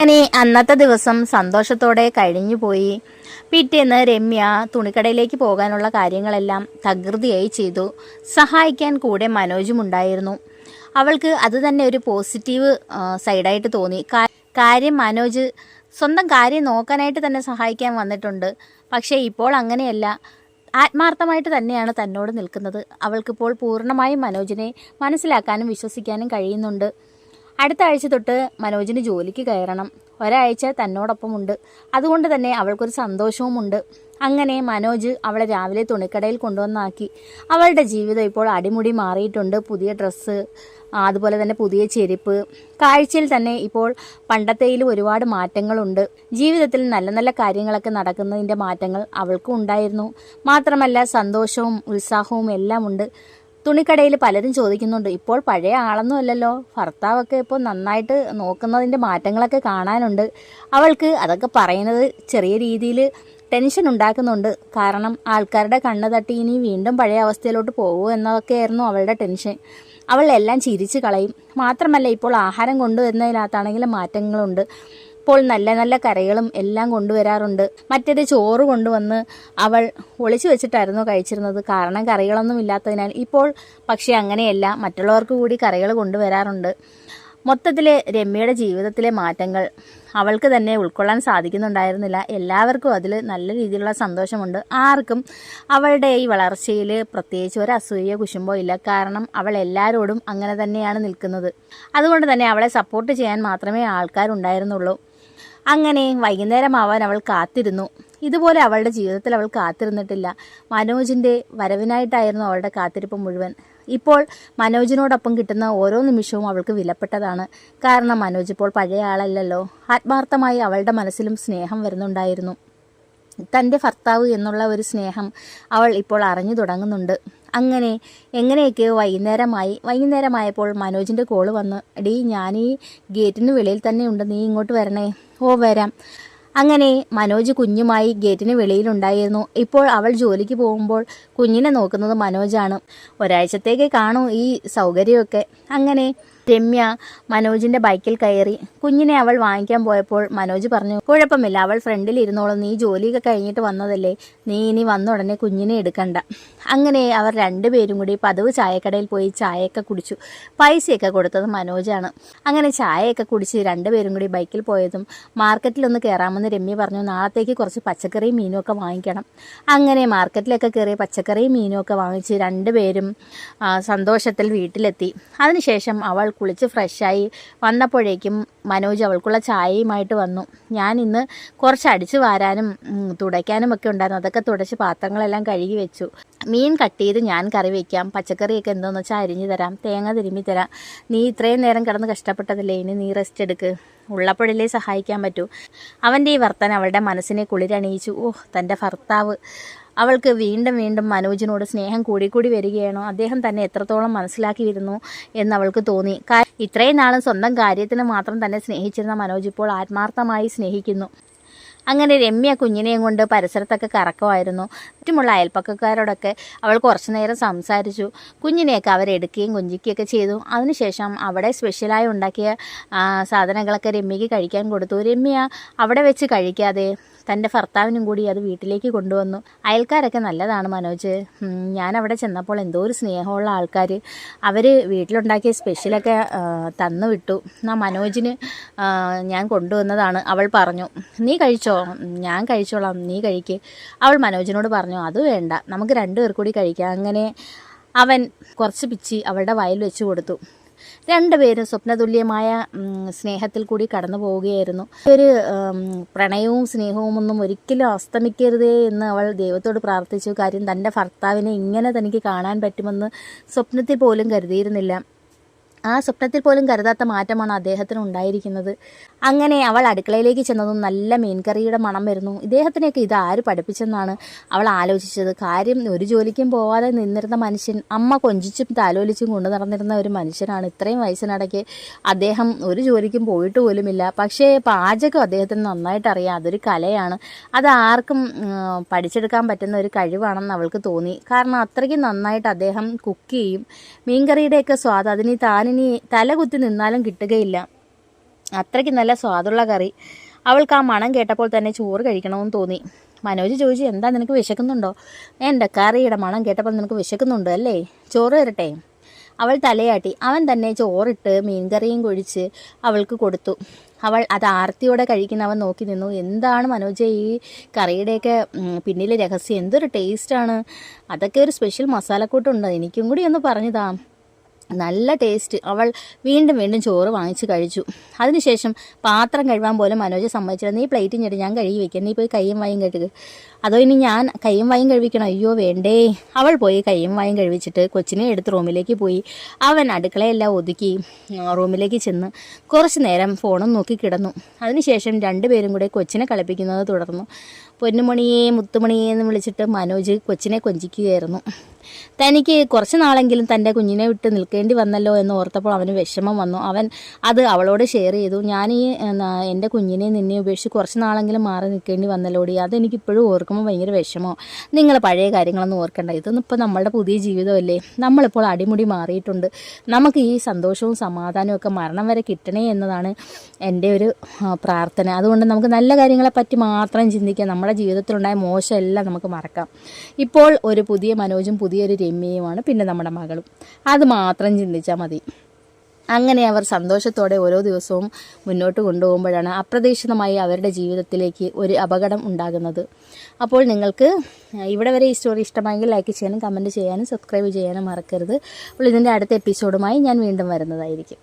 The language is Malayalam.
അങ്ങനെ അന്നത്തെ ദിവസം സന്തോഷത്തോടെ കഴിഞ്ഞുപോയി. പിറ്റേന്ന് രമ്യ തുണിക്കടയിലേക്ക് പോകാനുള്ള കാര്യങ്ങളെല്ലാം തകൃതിയായി ചെയ്തു. സഹായിക്കാൻ കൂടെ മനോജും ഉണ്ടായിരുന്നു. അവൾക്ക് അത് തന്നെ ഒരു പോസിറ്റീവ് സൈഡായിട്ട് തോന്നി. കാര്യം മനോജ് സ്വന്തം കാര്യം നോക്കാനായിട്ട് തന്നെ സഹായിക്കാൻ വന്നിട്ടുണ്ട്. പക്ഷേ ഇപ്പോൾ അങ്ങനെയല്ല, ആത്മാർത്ഥമായിട്ട് തന്നെയാണ് തന്നോട് നിൽക്കുന്നത്. അവൾക്കിപ്പോൾ പൂർണ്ണമായും മനോജിനെ മനസ്സിലാക്കാനും വിശ്വസിക്കാനും കഴിയുന്നുണ്ട്. അടുത്ത ആഴ്ച തൊട്ട് മനോജിന് ജോലിക്ക് കയറണം. ഒരാഴ്ച തന്നോടൊപ്പമുണ്ട്. അതുകൊണ്ട് തന്നെ അവൾക്കൊരു സന്തോഷവുമുണ്ട്. അങ്ങനെ മനോജ് അവളെ രാവിലെ തുണിക്കടയിൽ കൊണ്ടുവന്നാക്കി. അവളുടെ ജീവിതം ഇപ്പോൾ അടിമുടി മാറിയിട്ടുണ്ട്. പുതിയ ഡ്രസ്സ്, അതുപോലെ തന്നെ പുതിയ ചെരുപ്പ്, കാഴ്ചയിൽ തന്നെ ഇപ്പോൾ പണ്ടത്തേലും ഒരുപാട് മാറ്റങ്ങളുണ്ട്. ജീവിതത്തിൽ നല്ല നല്ല കാര്യങ്ങളൊക്കെ നടക്കുന്നതിൻ്റെ മാറ്റങ്ങൾ അവൾക്കും ഉണ്ടായിരുന്നു. മാത്രമല്ല സന്തോഷവും ഉത്സാഹവും എല്ലാം ഉണ്ട്. തുണിക്കടയിൽ പലരും ചോദിക്കുന്നുണ്ട്, ഇപ്പോൾ പഴയ ആളൊന്നും അല്ലല്ലോ, ഭർത്താവൊക്കെ ഇപ്പോൾ നന്നായിട്ട് നോക്കുന്നതിൻ്റെ മാറ്റങ്ങളൊക്കെ കാണാനുണ്ട്. അവൾക്ക് അതൊക്കെ പറയുന്നത് ചെറിയ രീതിയിൽ ടെൻഷൻ ഉണ്ടാക്കുന്നുണ്ട്. കാരണം ആൾക്കാരുടെ കണ്ണ് തട്ടി ഇനി വീണ്ടും പഴയ അവസ്ഥയിലോട്ട് പോകുമോ എന്നതൊക്കെയായിരുന്നു അവളുടെ ടെൻഷൻ. അവൾ എല്ലാം ചിരിച്ചു കളയും. മാത്രമല്ല ഇപ്പോൾ ആഹാരം കൊണ്ടുവരുന്നതിനകത്താണെങ്കിലും മാറ്റങ്ങളുണ്ട്. ഇപ്പോൾ നല്ല നല്ല കറികളും എല്ലാം കൊണ്ടുവരാറുണ്ട്. മറ്റേത് ചോറ് കൊണ്ടുവന്ന് അവൾ ഒളിച്ചു വെച്ചിട്ടായിരുന്നു കഴിച്ചിരുന്നത്. കാരണം കറികളൊന്നും ഇല്ലാത്തതിനാൽ. ഇപ്പോൾ പക്ഷേ അങ്ങനെയല്ല, മറ്റുള്ളവർക്ക് കൂടി കറികൾ കൊണ്ടുവരാറുണ്ട്. മൊത്തത്തിൽ രമ്യയുടെ ജീവിതത്തിലെ മാറ്റങ്ങൾ അവൾക്ക് തന്നെ ഉൾക്കൊള്ളാൻ സാധിക്കുന്നുണ്ടായിരുന്നില്ല. എല്ലാവർക്കും അതിൽ നല്ല രീതിയിലുള്ള സന്തോഷമുണ്ട്. ആർക്കും അവളുടെ ഈ വളർച്ചയിൽ പ്രത്യേകിച്ച് ഒരു അസൂയ കുശുമ്പോ ഇല്ല. കാരണം അവൾ എല്ലാവരോടും അങ്ങനെ തന്നെയാണ് നിൽക്കുന്നത്. അതുകൊണ്ട് തന്നെ അവളെ സപ്പോർട്ട് ചെയ്യാൻ മാത്രമേ ആൾക്കാരുണ്ടായിരുന്നുള്ളൂ. അങ്ങനെ വൈകുന്നേരമാവാൻ അവൾ കാത്തിരുന്നു. ഇതുപോലെ അവളുടെ ജീവിതത്തിൽ അവൾ കാത്തിരുന്നിട്ടില്ല. മനോജിൻ്റെ വരവിനായിട്ടായിരുന്നു അവളുടെ കാത്തിരിപ്പ് മുഴുവൻ. ഇപ്പോൾ മനോജിനോടൊപ്പം കിട്ടുന്ന ഓരോ നിമിഷവും അവൾക്ക് വിലപ്പെട്ടതാണ്. കാരണം മനോജ് ഇപ്പോൾ പഴയ ആളല്ലല്ലോ. ആത്മാർത്ഥമായി അവളുടെ മനസ്സിലും സ്നേഹം വരുന്നുണ്ടായിരുന്നു. തൻ്റെ ഭർത്താവ് എന്നുള്ള ഒരു സ്നേഹം അവൾ ഇപ്പോൾ അറിഞ്ഞു തുടങ്ങുന്നുണ്ട്. അങ്ങനെ എങ്ങനെയൊക്കെയോ വൈകുന്നേരമായപ്പോൾ മനോജിൻ്റെ കോള് വന്നു. എടീ, ഞാൻ ഈ ഗേറ്റിന് വെളിയിൽ തന്നെ ഉണ്ട്, നീ ഇങ്ങോട്ട് വരണേ. ഓ വരാം. അങ്ങനെ മനോജ് കുഞ്ഞുമായി ഗേറ്റിന് വെളിയിലുണ്ടായിരുന്നു. ഇപ്പോൾ അവൾ ജോലിക്ക് പോകുമ്പോൾ കുഞ്ഞിനെ നോക്കുന്നത് മനോജാണ്. ഒരാഴ്ചത്തേക്ക് കാണൂ ഈ സൗകര്യമൊക്കെ. അങ്ങനെ രമ്യ മനോജിൻ്റെ ബൈക്കിൽ കയറി. കുഞ്ഞിനെ അവൾ വാങ്ങിക്കാൻ പോയപ്പോൾ മനോജ് പറഞ്ഞു, കുഴപ്പമില്ല, അവൾ ഫ്രണ്ടിൽ ഇരുന്നോളും, നീ ജോലിയൊക്കെ കഴിഞ്ഞിട്ട് വന്നതല്ലേ, നീ ഇനി വന്ന ഉടനെ കുഞ്ഞിനെ എടുക്കണ്ട. അങ്ങനെ അവർ രണ്ടുപേരും കൂടി പതിവ് ചായക്കടയിൽ പോയി ചായയൊക്കെ കുടിച്ചു. പൈസയൊക്കെ കൊടുത്തത് മനോജാണ്. അങ്ങനെ ചായയൊക്കെ കുടിച്ച് രണ്ടുപേരും കൂടി ബൈക്കിൽ പോയതും മാർക്കറ്റിലൊന്ന് കയറാമെന്ന് രമ്യ പറഞ്ഞു. നാളത്തേക്ക് കുറച്ച് പച്ചക്കറിയും മീനും ഒക്കെ വാങ്ങിക്കണം. അങ്ങനെ മാർക്കറ്റിലൊക്കെ കയറി പച്ചക്കറിയും മീനും ഒക്കെ വാങ്ങിച്ച് രണ്ടുപേരും സന്തോഷത്തിൽ വീട്ടിലെത്തി. അതിനുശേഷം അവൾ കുളിച്ച് ഫ്രഷായി വന്നപ്പോഴേക്കും മനോജ് അവൾക്കുള്ള ചായയുമായിട്ട് വന്നു. ഞാൻ ഇന്ന് കുറച്ച് അടിച്ചു വാരാനും തുടയ്ക്കാനും ഒക്കെ ഉണ്ടായിരുന്നു. അതൊക്കെ തുടച്ച് പാത്രങ്ങളെല്ലാം കഴുകി വെച്ചു. മീൻ കട്ട് ചെയ്ത് ഞാൻ കറി വയ്ക്കാം, പച്ചക്കറിയൊക്കെ എന്താണെന്ന് വെച്ചാൽ അരിഞ്ഞു തരാം, തേങ്ങ തിരുമ്മി തരാം. നീ ഇത്രയും നേരം കിടന്ന് കഷ്ടപ്പെട്ടതില്ലേ, ഇനി നീ റെസ്റ്റ് എടുക്ക്, ഉള്ളപ്പോഴല്ലേ സഹായിക്കാൻ പറ്റൂ. അവൻ്റെ ഈ വർത്തനം അവളുടെ മനസ്സിനെ കുളിരണിയിച്ചു. തൻ്റെ ഭർത്താവ്. അവൾക്ക് വീണ്ടും വീണ്ടും മനോജിനോട് സ്നേഹം കൂടി വരികയാണോ, അദ്ദേഹം തന്നെ എത്രത്തോളം മനസ്സിലാക്കി വരുന്നു എന്നവൾക്ക് തോന്നി. ഇത്രയും നാളും സ്വന്തം കാര്യത്തിന് മാത്രം തന്നെ സ്നേഹിച്ചിരുന്ന മനോജ് ഇപ്പോൾ ആത്മാർത്ഥമായി സ്നേഹിക്കുന്നു. അങ്ങനെ രമ്യ കുഞ്ഞിനെയും കൊണ്ട് പരിസരത്തൊക്കെ കറക്കമായിരുന്നു. ചുറ്റുമുള്ള അയൽപ്പക്കക്കാരോടൊക്കെ അവൾ കുറച്ചു നേരം സംസാരിച്ചു. കുഞ്ഞിനെയൊക്കെ അവരെടുക്കുകയും കൊഞ്ചിക്കുകയൊക്കെ ചെയ്തു. അതിനുശേഷം അവിടെ സ്പെഷ്യലായി ഉണ്ടാക്കിയ സാധനങ്ങളൊക്കെ രമ്യയ്ക്ക് കഴിക്കാൻ കൊടുത്തു. രമ്യ അവിടെ വെച്ച് കഴിക്കാതെ തൻ്റെ ഭർത്താവിനും കൂടി അത് വീട്ടിലേക്ക് കൊണ്ടുവന്നു. അയൽക്കാരൊക്കെ നല്ലതാണ് മനോജ്. ഞാൻ അവിടെ ചെന്നപ്പോൾ എന്തോ ഒരു സ്നേഹമുള്ള ആൾക്കാർ. അവർ വീട്ടിലുണ്ടാക്കിയ സ്പെഷ്യലൊക്കെ തന്നു വിട്ടു. മനോജിന് ഞാൻ കൊണ്ടുവന്നതാണ്. അവൾ പറഞ്ഞു, നീ കഴിച്ചോ, ഞാൻ കഴിച്ചോളാം, നീ കഴിക്ക്. അവൾ മനോജിനോട് പറഞ്ഞു, അത് വേണ്ട, നമുക്ക് രണ്ടുപേർ കൂടി കഴിക്കാം. അങ്ങനെ അവൻ കുറച്ച് പിച്ചി അവളുടെ വായിൽ വെച്ച് കൊടുത്തു. രണ്ടുപേരും സ്വപ്നതുല്യമായ സ്നേഹത്തിൽ കൂടി കടന്നു പോവുകയായിരുന്നു. ഒരു പ്രണയവും സ്നേഹവും ഒന്നും ഒരിക്കലും അസ്തമിക്കരുതേ എന്ന് അവൾ ദൈവത്തോട് പ്രാർത്ഥിച്ചു. കാര്യം തൻ്റെ ഭർത്താവിനെ ഇങ്ങനെ തനിക്ക് കാണാൻ പറ്റുമെന്ന് സ്വപ്നത്തിൽ പോലും കരുതിയിരുന്നില്ല. ആ സ്വപ്നത്തിൽ പോലും കരുതാത്ത മാറ്റമാണ് അദ്ദേഹത്തിന് ഉണ്ടായിരിക്കുന്നത്. അങ്ങനെ അവൾ അടുക്കളയിലേക്ക് ചെന്നതും നല്ല മീൻകറിയുടെ മണം വരുന്നു. ഇദ്ദേഹത്തിനെയൊക്കെ ഇത് ആര് പഠിപ്പിച്ചെന്നാണ് അവൾ ആലോചിച്ചത്. കാര്യം ഒരു ജോലിക്കും പോവാതെ നിന്നിരുന്ന മനുഷ്യൻ, അമ്മ കൊഞ്ചിച്ചും താലോലിച്ചും കൊണ്ടു നടന്നിരുന്ന ഒരു മനുഷ്യനാണ്. ഇത്രയും വയസ്സിനിടയ്ക്ക് അദ്ദേഹം ഒരു ജോലിക്കും പോയിട്ട് പോലുമില്ല. പക്ഷേ പാചകം അദ്ദേഹത്തിന് നന്നായിട്ട് അറിയാം. അതൊരു കലയാണ്. അത് ആർക്കും പഠിച്ചെടുക്കാൻ പറ്റുന്ന ഒരു കഴിവാണെന്ന് അവൾക്ക് തോന്നി. കാരണം അത്രയ്ക്ക് നന്നായിട്ട് അദ്ദേഹം കുക്ക് ചെയ്യും. മീൻകറിയുടെയൊക്കെ സ്വാദ് അതിന് താനിനി തലകുത്തി നിന്നാലും കിട്ടുകയില്ല. അത്രയ്ക്ക് നല്ല സ്വാദുള്ള കറി. അവൾക്ക് ആ മണം കേട്ടപ്പോൾ തന്നെ ചോറ് കഴിക്കണമെന്ന് തോന്നി. മനോജ് ചോദിച്ചു, എന്താ നിനക്ക് വിശക്കുന്നുണ്ടോ? എൻ്റെ കറിയുടെ മണം കേട്ടപ്പോൾ നിനക്ക് വിശക്കുന്നുണ്ട് അല്ലേ? ചോറ് തരട്ടെ? അവൾ തലയാട്ടി. അവൻ തന്നെ ചോറിട്ട് മീൻകറിയും കൊഴിച്ച് അവൾക്ക് കൊടുത്തു. അവൾ അത് ആർത്തിയോടെ കഴിക്കുന്നവൻ നോക്കി നിന്നു. എന്താണ് മനോജ് ഈ കറിയുടെയൊക്കെ പിന്നിലെ രഹസ്യം? എന്തൊരു ടേസ്റ്റാണ്! അതൊക്കെ ഒരു സ്പെഷ്യൽ മസാലക്കൂട്ടുണ്ട്, എനിക്കും കൂടി ഒന്ന് പറഞ്ഞതാ. നല്ല ടേസ്റ്റ്. അവൾ വീണ്ടും വീണ്ടും ചോറ് വാങ്ങിച്ച് കഴിച്ചു. അതിനുശേഷം പാത്രം കഴുകാൻ പോലും മനോജ് സമ്മതിച്ചില്ല. നീ പ്ലേറ്റും ഞെട്ടി, ഞാൻ കഴുകി വെക്കാം, നീ പോയി കയ്യും വായും കഴുകുക. അതോ ഇനി ഞാൻ കയ്യും വായും കഴിവിക്കണം? അയ്യോ വേണ്ടേ. അവൾ പോയി കയ്യും വായും കഴിവിച്ചിട്ട് കൊച്ചിനെ എടുത്ത് റൂമിലേക്ക് പോയി. അവൻ അടുക്കളയെല്ലാം ഒതുക്കി റൂമിലേക്ക് ചെന്ന് കുറച്ച് നേരം ഫോണും നോക്കി കിടന്നു. അതിനുശേഷം രണ്ടുപേരും കൂടെ കൊച്ചിനെ കളിപ്പിക്കുന്നത് തുടർന്നു. പൊന്നുമണിയെ മുത്തുമണിയെ എന്ന് വിളിച്ചിട്ട് മനോജ് കൊച്ചിനെ കൊഞ്ചിക്കുകയായിരുന്നു. തനിക്ക് കുറച്ച് നാളെങ്കിലും തൻ്റെ കുഞ്ഞിനെ വിട്ട് നിൽക്കേണ്ടി വന്നല്ലോ എന്ന് ഓർത്തപ്പോൾ അവന് വിഷമം വന്നു. അവൻ അത് അവളോട് ഷെയർ ചെയ്തു. ഞാൻ ഈ എൻ്റെ കുഞ്ഞിനെ നിന്നെ ഉപേക്ഷിച്ച് കുറച്ച് നാളെങ്കിലും മാറി നിൽക്കേണ്ടി വന്നല്ലോടി, അതെനിക്കിപ്പോഴും ഓർക്കുമ്പോൾ ഭയങ്കര വിഷമോ. നിങ്ങൾ പഴയ കാര്യങ്ങളൊന്നും ഓർക്കണ്ട, ഇതൊന്നും ഇപ്പോൾ നമ്മളുടെ പുതിയ ജീവിതമല്ലേ, നമ്മളിപ്പോൾ അടിമുടി മാറിയിട്ടുണ്ട്, നമുക്ക് ഈ സന്തോഷവും സമാധാനവും ഒക്കെ മരണം വരെ കിട്ടണേ എന്നതാണ് എൻ്റെ ഒരു പ്രാർത്ഥന. അതുകൊണ്ട് നമുക്ക് നല്ല കാര്യങ്ങളെപ്പറ്റി മാത്രം ചിന്തിക്കാം, നമ്മുടെ ജീവിതത്തിലുണ്ടായ മോശമെല്ലാം നമുക്ക് മറക്കാം. ഇപ്പോൾ ഒരു പുതിയ മനോജും പുതിയൊരു രമ്യയുമാണ്, പിന്നെ നമ്മുടെ മകളും, അത് മാത്രം ചിന്തിച്ചാൽ മതി. അങ്ങനെ അവർ സന്തോഷത്തോടെ ഓരോ ദിവസവും മുന്നോട്ട് കൊണ്ടുപോകുമ്പോഴാണ് അപ്രതീക്ഷിതമായി അവരുടെ ജീവിതത്തിലേക്ക് ഒരു അപകടം ഉണ്ടാകുന്നത്. അപ്പോൾ നിങ്ങൾക്ക് ഇവിടെ വരെ ഈ സ്റ്റോറി ഇഷ്ടമായെങ്കിൽ ലൈക്ക് ചെയ്യാനും കമൻറ്റ് ചെയ്യാനും സബ്സ്ക്രൈബ് ചെയ്യാനും മറക്കരുത്. അപ്പോൾ ഇതിൻ്റെ അടുത്ത എപ്പിസോഡുമായി ഞാൻ വീണ്ടും വരുന്നതായിരിക്കും.